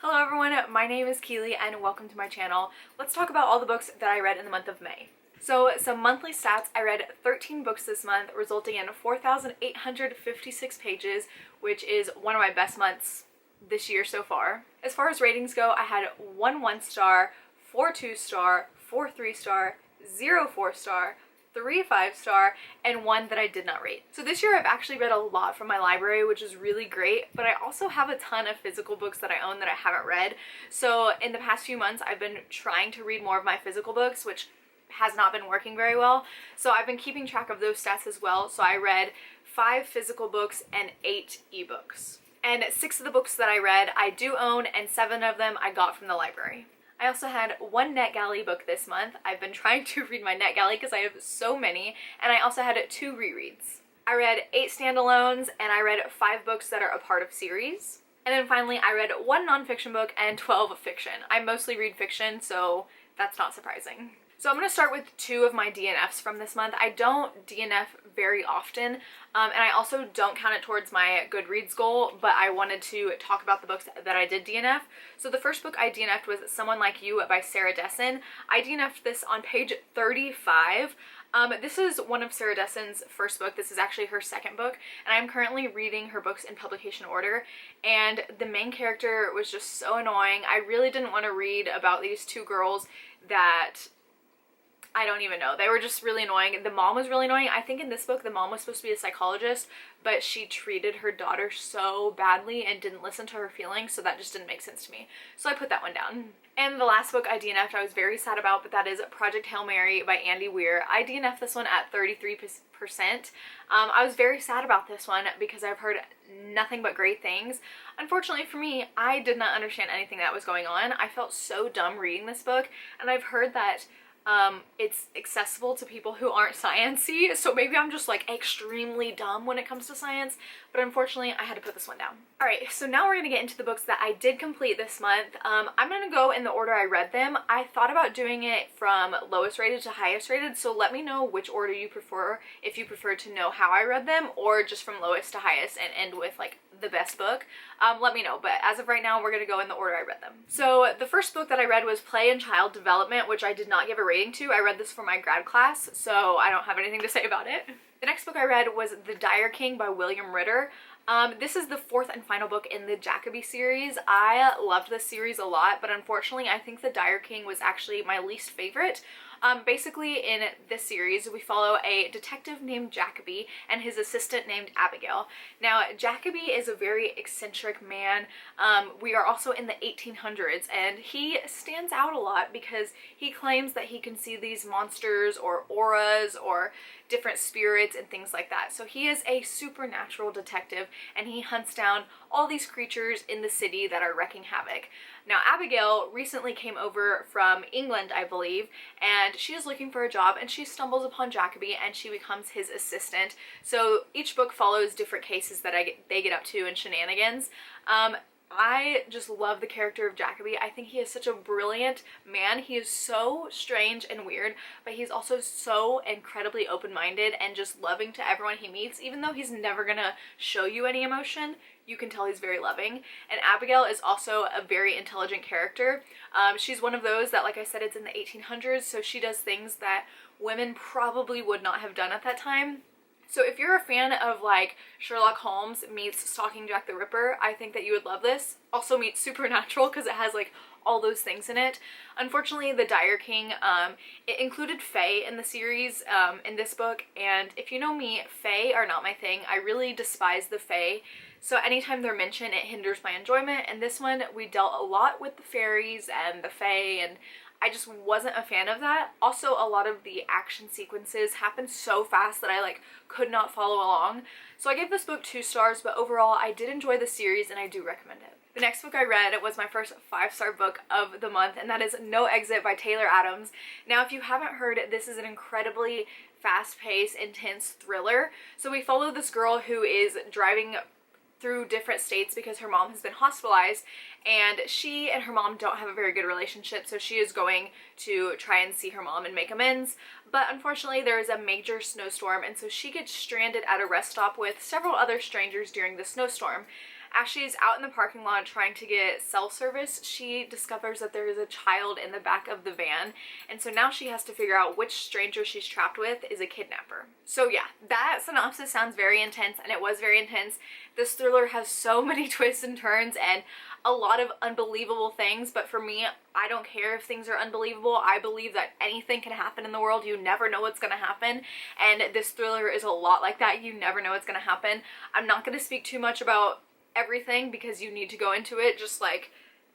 Hello everyone, my name is Keeley and welcome to my channel. Let's talk about all the books that I read in the month of May. So some monthly stats, I read 13 books this month, resulting in 4,856 pages, which is one of my best months this year so far. As far as ratings go, I had 1 1-star, 4 2-star, 4 3-star, 0 4-star, 3 5-star, and 1 that I did not rate. So this year I've actually read a lot from my library, which is really great, but I also have a ton of physical books that I own that I haven't read. So in the past few months I've been trying to read more of my physical books, which has not been working very well. So I've been keeping track of those stats as well. So I read 5 physical books and 8 ebooks. And 6 of the books that I read I do own, and 7 of them I got from the library. I also had 1 NetGalley book this month. I've been trying to read my NetGalley because I have so many, and I also had 2 rereads. I read 8 standalones, and I read 5 books that are a part of series. And then finally, I read 1 nonfiction book and 12 fiction. I mostly read fiction, so that's not surprising. So I'm going to start with 2 of my DNFs from this month. I don't DNF very often, and I also don't count it towards my Goodreads goal, but I wanted to talk about the books that I did DNF. So the first book I DNF'd was Someone Like You by Sarah Dessen. I DNF'd this on page 35. This is one of Sarah Dessen's first book. This is actually her second book, and I'm currently reading her books in publication order, and the main character was just so annoying. I really didn't want to read about these 2 girls that I don't even know. They were just really annoying. The mom was really annoying. I think in this book the mom was supposed to be a psychologist, but she treated her daughter so badly and didn't listen to her feelings, so that just didn't make sense to me. So I put that one down. And the last book I DNF'd I was very sad about, but that is Project Hail Mary by Andy Weir. I DNF'd this one at 33%. I was very sad about this one because I've heard nothing but great things. Unfortunately for me, I did not understand anything that was going on. I felt so dumb reading this book, and I've heard that it's accessible to people who aren't sciencey, so maybe I'm just like extremely dumb when it comes to science, but unfortunately I had to put this one down. Alright, so now we're gonna get into the books that I did complete this month. I'm gonna go in the order I read them. I thought about doing it from lowest rated to highest rated, so let me know which order you prefer, if you prefer to know how I read them, or just from lowest to highest and end with like the best book. Let me know, but as of right now we're gonna go in the order I read them. So the first book that I read was Play and Child Development, which I did not give a rating to. I read this for my grad class, so I don't have anything to say about it. The next book I read was The Dire King by William Ritter. This is the 4th and final book in the Jacoby series. I loved this series a lot, but unfortunately I think The Dire King was actually my least favorite. Basically in this series we follow a detective named Jacoby and his assistant named Abigail. Now Jacoby is a very eccentric man. We are also in the 1800s, and he stands out a lot because he claims that he can see these monsters or auras or different spirits and things like that. So he is a supernatural detective, and he hunts down all these creatures in the city that are wreaking havoc. Now Abigail recently came over from England, I believe, and she is looking for a job, and she stumbles upon Jacoby and she becomes his assistant. So each book follows different cases that they get up to and shenanigans. I just love the character of Jacoby. I think he is such a brilliant man. He is so strange and weird, but he's also so incredibly open-minded and just loving to everyone he meets. Even though he's never gonna show you any emotion, you can tell he's very loving. And Abigail is also a very intelligent character. She's one of those that, like I said, it's in the 1800s, so she does things that women probably would not have done at that time. So if you're a fan of like Sherlock Holmes meets Stalking Jack the Ripper, I think that you would love this. Also meets Supernatural because it has like all those things in it. Unfortunately, The Dire King, it included fae in the series in this book, and if you know me, fae are not my thing. I really despise the fae. So anytime they're mentioned, it hinders my enjoyment, and this one we dealt a lot with the fairies and the fae, and I just wasn't a fan of that. Also, a lot of the action sequences happened so fast that I like could not follow along. So I gave this book 2 stars, but overall I did enjoy the series and I do recommend it. The next book I read was my first 5-star book of the month, and that is No Exit by Taylor Adams. Now if you haven't heard, this is an incredibly fast-paced, intense thriller. So we follow this girl who is driving through different states because her mom has been hospitalized, and she and her mom don't have a very good relationship, so she is going to try and see her mom and make amends. But unfortunately there is a major snowstorm, and so she gets stranded at a rest stop with several other strangers during the snowstorm. As she's out in the parking lot trying to get cell service, she discovers that there is a child in the back of the van, and so now she has to figure out which stranger she's trapped with is a kidnapper. So yeah, that synopsis sounds very intense, and it was very intense. This thriller has so many twists and turns and a lot of unbelievable things, but for me, I don't care if things are unbelievable. I believe that anything can happen in the world. You never know what's going to happen, and this thriller is a lot like that. You never know what's going to happen. I'm not going to speak too much about everything because you need to go into it just like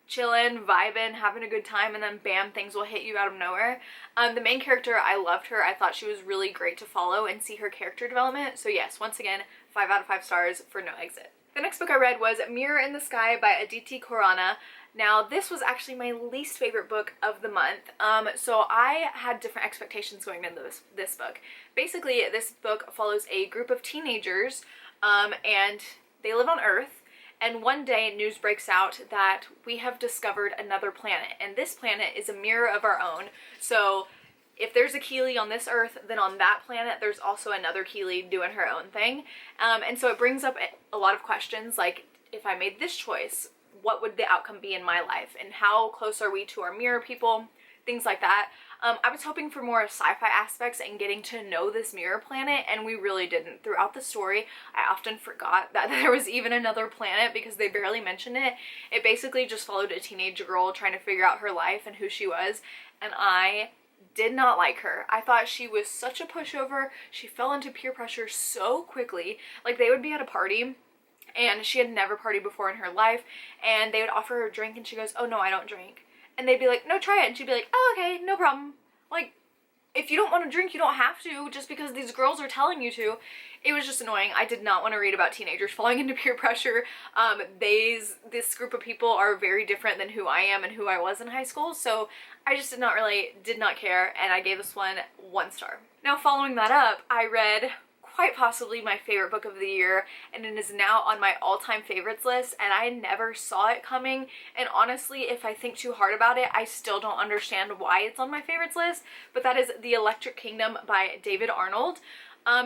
chilling, vibing, having a good time, and then bam, things will hit you out of nowhere. The main character, I loved her. I thought she was really great to follow and see her character development. So yes, once again, 5 out of 5 stars for No Exit. The next book I read was Mirror in the Sky by Aditi Khorana. Now, this was actually my least favorite book of the month. So I had different expectations going into this book. Basically, this book follows a group of teenagers, and they live on Earth. And one day, news breaks out that we have discovered another planet, and this planet is a mirror of our own. So if there's a Keeley on this Earth, then on that planet there's also another Keeley doing her own thing. And so it brings up a lot of questions, like, if I made this choice, what would the outcome be in my life? And how close are we to our mirror people? Things like that. I was hoping for more sci-fi aspects and getting to know this mirror planet, and we really didn't. Throughout the story, I often forgot that there was even another planet because they barely mentioned it. It basically just followed a teenage girl trying to figure out her life and who she was, and I did not like her. I thought she was such a pushover. She fell into peer pressure so quickly. Like, they would be at a party, and she had never partied before in her life, and they would offer her a drink, and she goes, "Oh no, I don't drink." And they'd be like, "No, try it." And she'd be like, "Oh, okay, no problem." Like, if you don't want to drink, you don't have to, just because these girls are telling you to. It was just annoying. I did not want to read about teenagers falling into peer pressure. This group of people are very different than who I am and who I was in high school, so I just did not care, and I gave this one 1 star. Now, following that up, I read quite possibly my favorite book of the year, and it is now on my all-time favorites list, and I never saw it coming, and honestly, if I think too hard about it, I still don't understand why it's on my favorites list, but that is The Electric Kingdom by David Arnold.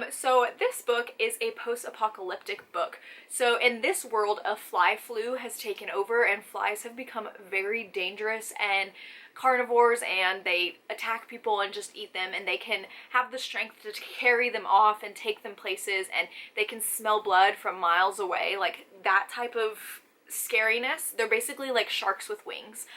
So this book is a post-apocalyptic book. So in this world, a fly flu has taken over, and flies have become very dangerous and carnivores, and they attack people and just eat them, and they can have the strength to carry them off and take them places, and they can smell blood from miles away, like that type of scariness. They're basically like sharks with wings.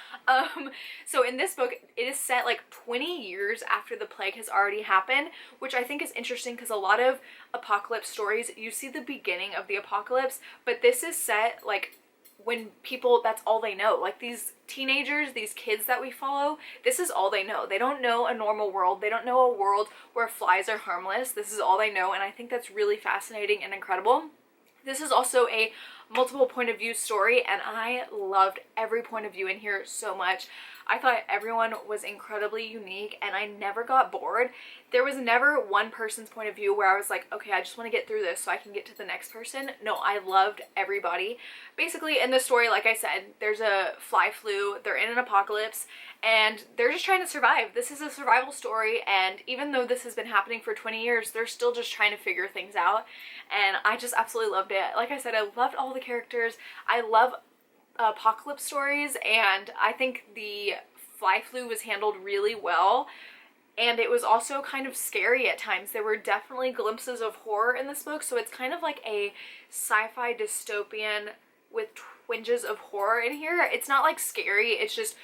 So in this book, it is set like 20 years after the plague has already happened, which I think is interesting because a lot of apocalypse stories, you see the beginning of the apocalypse, but this is set like when people, that's all they know. Like these teenagers, these kids that we follow, this is all they know. They don't know a normal world. They don't know a world where flies are harmless. This is all they know, and I think that's really fascinating and incredible. This is also a multiple point of view story, and I loved every point of view in here so much. I thought everyone was incredibly unique, and I never got bored. There was never one person's point of view where I was like, okay, I just want to get through this so I can get to the next person. No, I loved everybody. Basically, in the story, like I said, there's a fly flu, they're in an apocalypse, and they're just trying to survive. This is a survival story, and even though this has been happening for 20 years, they're still just trying to figure things out, and I just absolutely loved it. Like I said, I loved all the characters. I love apocalypse stories, and I think the fly flu was handled really well, and it was also kind of scary at times. There were definitely glimpses of horror in this book, so it's kind of like a sci-fi dystopian with twinges of horror in here. It's not like scary, it's just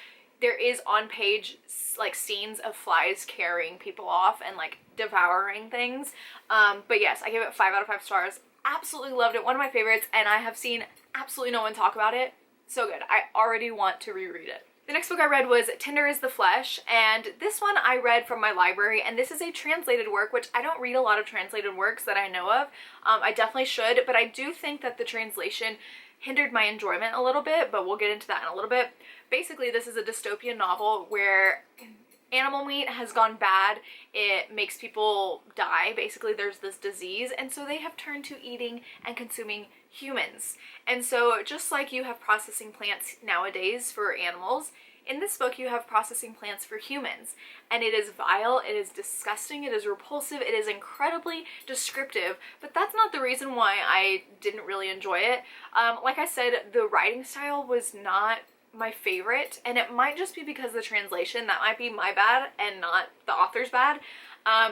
there is on page like scenes of flies carrying people off and like devouring things. But yes, I gave it 5 out of 5 stars. Absolutely loved it. One of my favorites, and I have seen absolutely no one talk about it. So good. I already want to reread it. The next book I read was Tinder is the Flesh, and this one I read from my library, and this is a translated work, which I don't read a lot of translated works that I know of. I definitely should, but I do think that the translation hindered my enjoyment a little bit, but we'll get into that in a little bit. Basically, this is a dystopian novel where animal meat has gone bad. It makes people die. Basically, there's this disease, and so they have turned to eating and consuming humans. And so just like you have processing plants nowadays for animals, In this book, you have processing plants for humans, and it is vile, it is disgusting, it is repulsive, it is incredibly descriptive, but that's not the reason why I didn't really enjoy it. Like I said, the writing style was not my favorite, and it might just be because of the translation. That might be my bad and not the author's bad.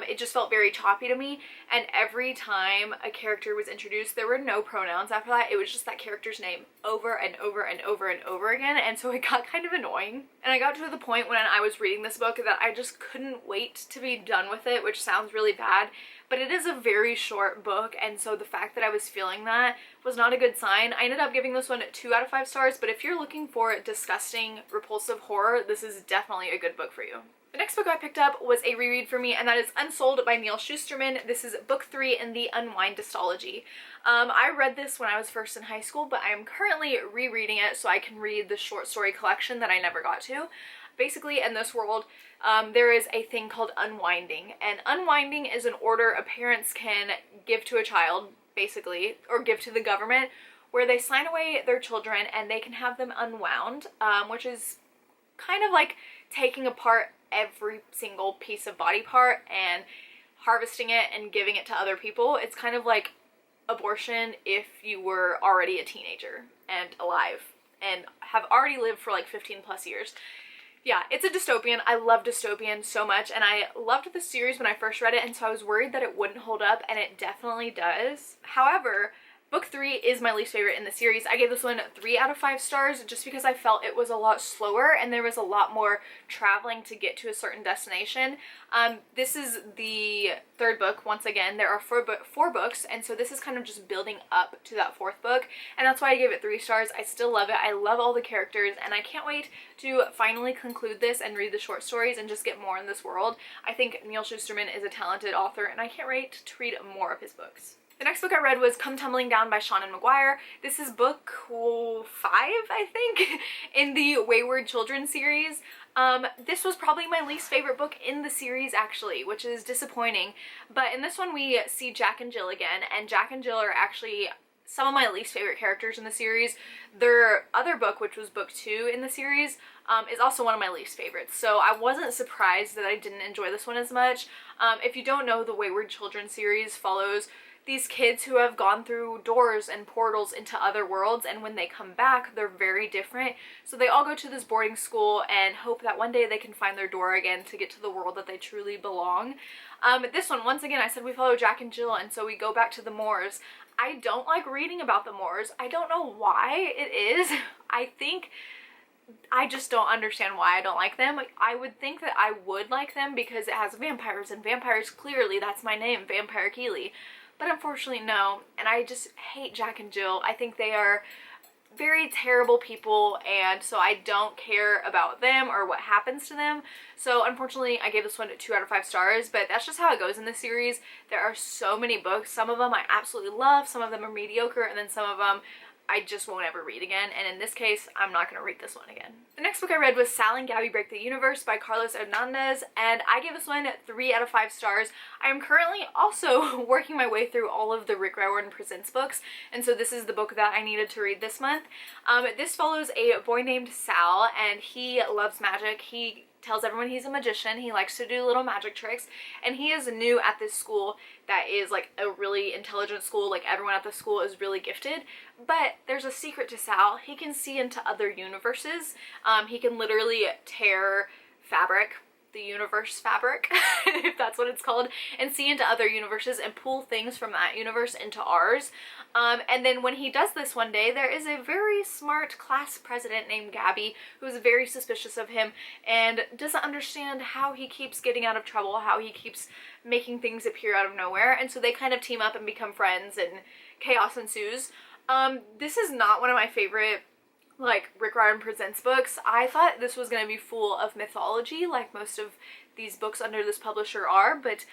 It just felt very choppy to me, and every time a character was introduced, there were no pronouns after that. It was just that character's name over and over and over and over again, and so it got kind of annoying. And I got to the point when I was reading this book that I just couldn't wait to be done with it, which sounds really bad, but it is a very short book, and so the fact that I was feeling that was not a good sign. I ended up giving this one 2 out of 5 stars, but if you're looking for disgusting, repulsive horror, this is definitely a good book for you. The next book I picked up was a reread for me, and that is Unsold by Neal Shusterman. This is book 3 in the Unwind Dystology. I read this when I was first in high school, but I am currently rereading it so I can read the short story collection that I never got to. Basically, in this world, there is a thing called unwinding, and unwinding is an order a parents can give to a child, basically, or give to the government, where they sign away their children and they can have them unwound, which is kind of like taking apart every single piece of body part and harvesting it and giving it to other people. It's kind of like abortion if you were already a teenager and alive and have already lived for like 15 plus years. Yeah, it's a dystopian. I love dystopian so much, and I loved the series when I first read it, and so I was worried that it wouldn't hold up, and it definitely does. However, book 3 is my least favorite in the series. I gave this one 3 out of 5 stars just because I felt it was a lot slower and there was a lot more traveling to get to a certain destination. This is the 3rd book. Once again, there are 4 books, and so this is kind of just building up to that 4th book, and that's why I gave it 3 stars. I still love it. I love all the characters, and I can't wait to finally conclude this and read the short stories and just get more in this world. I think Neal Shusterman is a talented author, and I can't wait to read more of his books. The next book I read was Come Tumbling Down by Seanan McGuire. This is book 5, I think, in the Wayward Children series. This was probably my least favorite book in the series, actually, which is disappointing. But in this one, we see Jack and Jill again, and Jack and Jill are actually some of my least favorite characters in the series. Their other book, which was book 2 in the series, is also one of my least favorites. So I wasn't surprised that I didn't enjoy this one as much. If you don't know, the Wayward Children series follows these kids who have gone through doors and portals into other worlds, and when they come back, they're very different. So they all go to this boarding school and hope that one day they can find their door again to get to the world that they truly belong. This one, once again, I said we follow Jack and Jill, and so we go back to the moors. I don't like reading about the moors. I don't know why it is. I just don't understand why I don't like them. I would think that I would like them because it has vampires, and vampires, clearly, that's my name, Vampirekeeley. But unfortunately, no, and I just hate Jack and Jill. I think they are very terrible people, and so I don't care about them or what happens to them. So unfortunately, I gave this one 2 out of 5 stars, but that's just how it goes in this series. There are so many books. Some of them I absolutely love, some of them are mediocre, and then some of them I just won't ever read again, and in this case, I'm not going to read this one again. The next book I read was Sal and Gabby Break the Universe by Carlos Hernandez, and I gave this one 3 out of 5 stars. I am currently also working my way through all of the Rick Riordan Presents books, and so this is the book that I needed to read this month. This follows a boy named Sal, and he loves magic. He tells everyone he's a magician. He likes to do little magic tricks, and he is new at this school that is like a really intelligent school. Like, everyone at the school is really gifted, but there's a secret to Sal. He can see into other universes. He can literally tear fabric, the universe fabric, if that's what it's called, and see into other universes and pull things from that universe into ours. And then when he does this one day, there is a very smart class president named Gabby who is very suspicious of him and doesn't understand how he keeps getting out of trouble, how he keeps making things appear out of nowhere, and so they kind of team up and become friends, and chaos ensues. This is not one of my favorite like Rick Riordan Presents books. I thought this was going to be full of mythology like most of these books under this publisher are, but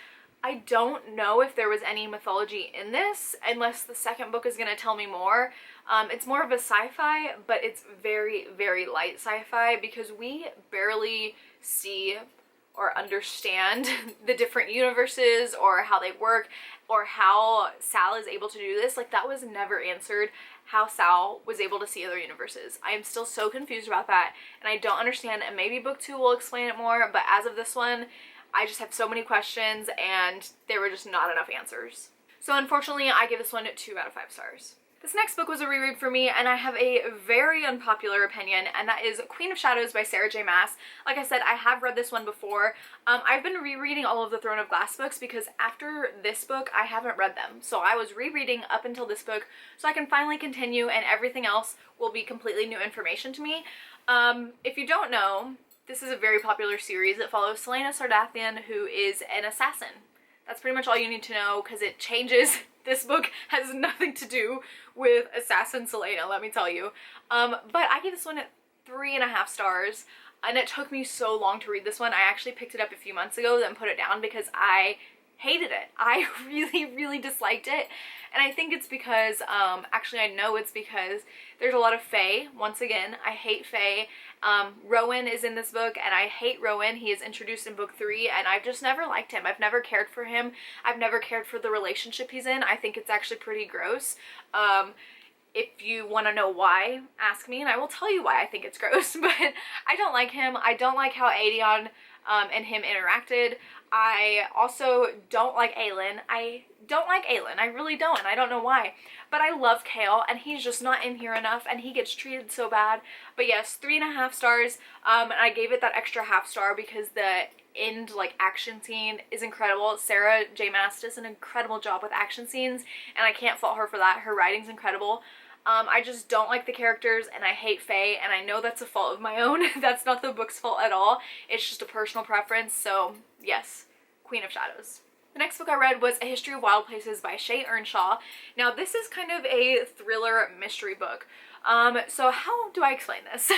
I don't know if there was any mythology in this unless the second book is going to tell me more. It's more of a sci-fi, but it's very, very light sci-fi because we barely see or understand the different universes or how they work or how Sal is able to do this. Like, that was never answered, how Sal was able to see other universes. I am still so confused about that, and I don't understand, and maybe book 2 will explain it more, but as of this one, I just have so many questions and there were just not enough answers. So unfortunately, I give this one 2 out of 5 stars. This next book was a reread for me, and I have a very unpopular opinion, and that is Queen of Shadows by Sarah J Maas. Like I said, I have read this one before. I've been rereading all of the Throne of Glass books because after this book, I haven't read them. So I was rereading up until this book so I can finally continue, and everything else will be completely new information to me. If you don't know, this is a very popular series. It follows Selena Sardathian, who is an assassin. That's pretty much all you need to know because it changes. This book has nothing to do with Assassin Selena, let me tell you. But I gave this one 3.5 stars, and it took me so long to read this one. I actually picked it up a few months ago, then put it down because I hated it. I really disliked it. And I think it's because, actually I know it's because there's a lot of Fae. Once again, I hate Fae. Rowan is in this book, and I hate Rowan. He is introduced in book 3, and I've just never liked him. I've never cared for him. I've never cared for the relationship he's in. I think it's actually pretty gross. If you want to know why, ask me, and I will tell you why I think it's gross. But I don't like him. I don't like how Aedion and him interacted. I also don't like Aelin. I really don't, and I don't know why. But I love Kale, and he's just not in here enough, and he gets treated so bad. But yes, 3.5 stars, and I gave it that extra half star because the end, like, action scene is incredible. Sarah J Maas does an incredible job with action scenes, and I can't fault her for that. Her writing's incredible. I just don't like the characters, and I hate Fae, and I know that's a fault of my own. That's not the book's fault at all. It's just a personal preference, so yes, Queen of Shadows. The next book I read was A History of Wild Places by Shay Earnshaw. Now, this is kind of a thriller mystery book. So how do I explain this?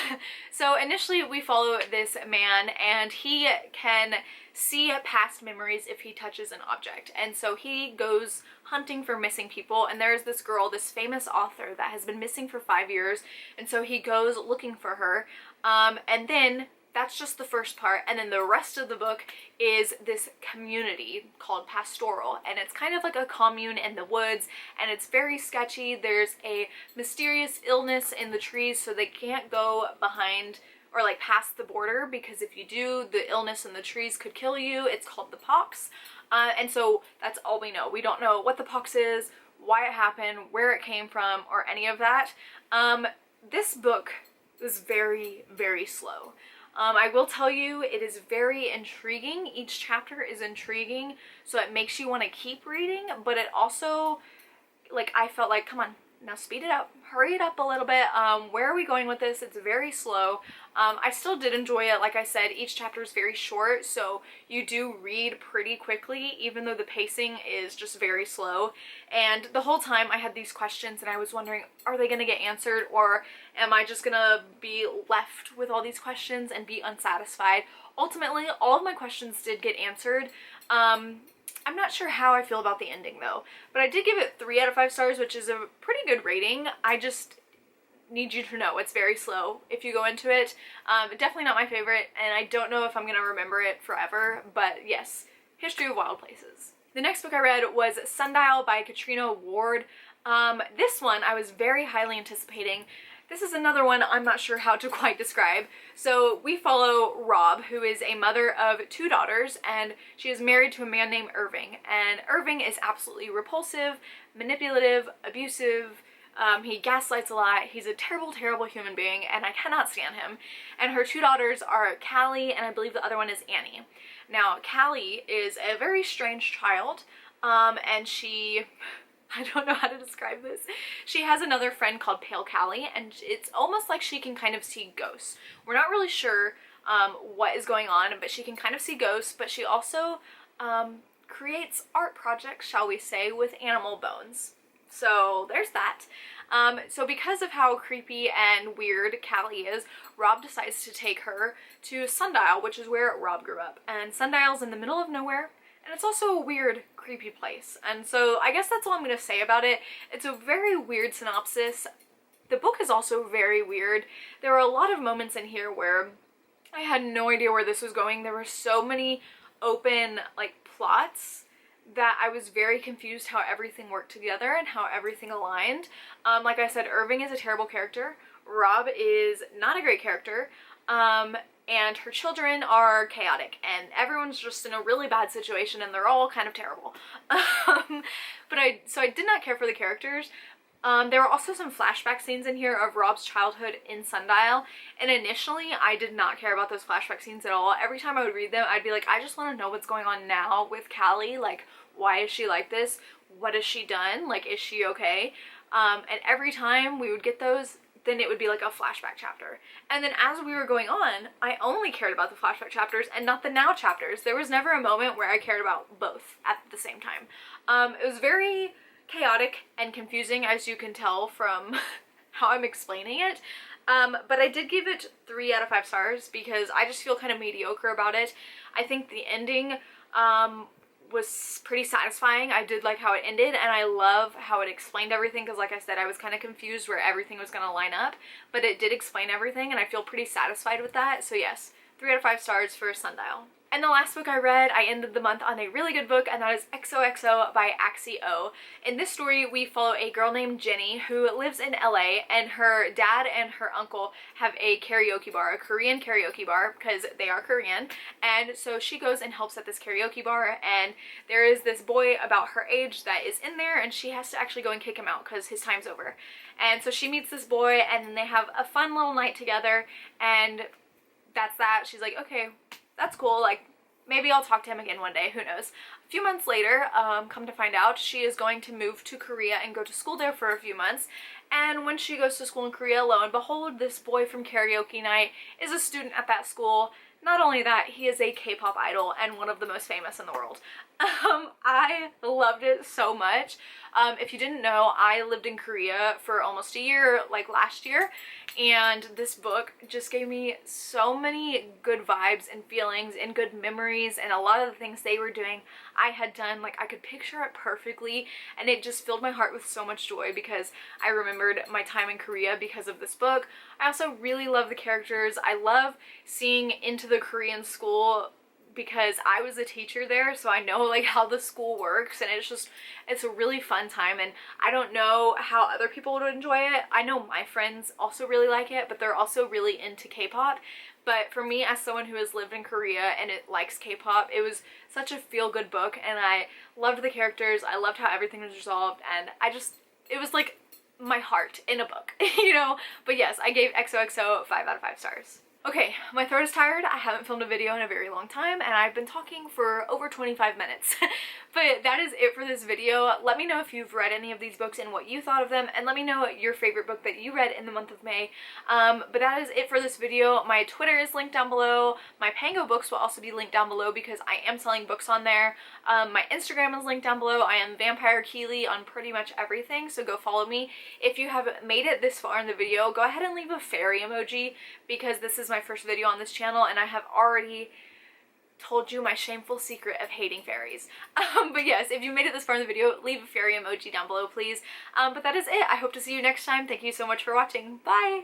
So initially we follow this man, and he can see past memories if he touches an object. And so he goes hunting for missing people, and there's this girl, this famous author that has been missing for 5 years, and so he goes looking for her. And then that's just the first part, and then the rest of the book is this community called Pastoral, and it's kind of like a commune in the woods, and it's very sketchy. There's a mysterious illness in the trees, so they can't go behind or like past the border, because if you do, the illness in the trees could kill you. It's called the pox, and so that's all we know. We don't know what the pox is, why it happened, where it came from, or any of that. This book is very slow. I will tell you, it is very intriguing. Each chapter is intriguing, so it makes you want to keep reading, but it also, like, I felt like, come on, now speed it up, hurry it up a little bit. Where are we going with this? It's very slow. I still did enjoy it. Like I said, each chapter is very short, so you do read pretty quickly, even though the pacing is just very slow. And the whole time I had these questions, and I was wondering, are they going to get answered, or am I just going to be left with all these questions and be unsatisfied? Ultimately, all of my questions did get answered. I'm not sure how I feel about the ending though, but I did give it 3 out of 5 stars, which is a pretty good rating. I just need you to know it's very slow if you go into it. Definitely not my favorite, and I don't know if I'm going to remember it forever, but yes, History of Wild Places. The next book I read was Sundial by Katrina Ward. This one I was very highly anticipating. This is another one I'm not sure how to quite describe. So we follow Rob, who is a mother of 2 daughters, and she is married to a man named Irving. And Irving is absolutely repulsive, manipulative, abusive. He gaslights a lot. He's a terrible human being, and I cannot stand him. And her 2 daughters are Callie, and I believe the other one is Annie. Now, Callie is a very strange child, and she... I don't know how to describe this. She has another friend called Pale Callie, and it's almost like she can kind of see ghosts. We're not really sure what is going on, but she can kind of see ghosts, but she also creates art projects, shall we say, with animal bones. So there's that. So because of how creepy and weird Callie is, Rob decides to take her to Sundial, which is where Rob grew up. And Sundial's in the middle of nowhere, and it's also a weird, creepy place. And so I guess that's all I'm going to say about it. It's a very weird synopsis. The book is also very weird. There are a lot of moments in here where I had no idea where this was going. There were so many open like plots that I was very confused how everything worked together and how everything aligned. Like I said, Irving is a terrible character. Rob is not a great character. And her children are chaotic, and everyone's just in a really bad situation, and they're all kind of terrible. So I did not care for the characters. There were also some flashback scenes in here of Rob's childhood in Sundial, and initially I did not care about those flashback scenes at all. Every time I would read them, I'd be like, I just want to know what's going on now with Callie. Like, why is she like this? What has she done? Like, is she okay? And every time we would get those, then it would be like a flashback chapter. And then as we were going on, I only cared about the flashback chapters and not the now chapters. There was never a moment where I cared about both at the same time. It was very chaotic and confusing, as you can tell from how I'm explaining it. But I did give it 3 out of 5 stars because I just feel kind of mediocre about it. I think the ending was pretty satisfying. I did like how it ended, and I love how it explained everything because, like I said, I was kind of confused where everything was going to line up, but it did explain everything, and I feel pretty satisfied with that. So yes, 3 out of 5 stars for Sundial. And the last book I read, I ended the month on a really good book, and that is Xoxo by Xoxo. In this story, we follow a girl named Jenny who lives in LA, and her dad and her uncle have a karaoke bar, a Korean karaoke bar, because they are Korean. And so she goes and helps at this karaoke bar, and there is this boy about her age that is in there, and she has to actually go and kick him out because his time's over. And so she meets this boy, and then they have a fun little night together, and that's that. She's like, okay, that's cool, like, maybe I'll talk to him again one day, who knows. A few months later, come to find out, she is going to move to Korea and go to school there for a few months. And when she goes to school in Korea, lo and behold, this boy from karaoke night is a student at that school. Not only that, he is a K-pop idol and one of the most famous in the world. I loved it so much. If you didn't know, I lived in Korea for almost a year, like last year, and this book just gave me so many good vibes and feelings and good memories, and a lot of the things they were doing I had done. Like, I could picture it perfectly, and it just filled my heart with so much joy because I remembered my time in Korea because of this book. I also really love the characters. I love seeing into the Korean school because I was a teacher there, so I know like how the school works, and it's a really fun time. And I don't know how other people would enjoy it. I know my friends also really like it, but they're also really into K-pop. But for me, as someone who has lived in Korea and it likes K-pop, it was such a feel-good book, and I loved the characters. I loved how everything was resolved, and it was like my heart in a book, you know? But yes, I gave Xoxo 5 out of 5 stars. Okay, my throat is tired. I haven't filmed a video in a very long time, and I've been talking for over 25 minutes. But that is it for this video. Let me know if you've read any of these books and what you thought of them, and let me know your favorite book that you read in the month of May. But that is it for this video. My Twitter is linked down below. My Pango books will also be linked down below because I am selling books on there. My Instagram is linked down below. I am vampirekeeley on pretty much everything, so go follow me. If you have made it this far in the video, go ahead and leave a fairy emoji because this is my first video on this channel, and I have already told you my shameful secret of hating fairies. But yes, if you made it this far in the video, leave a fairy emoji down below, please. But that is it. I hope to see you next time. Thank you so much for watching. Bye!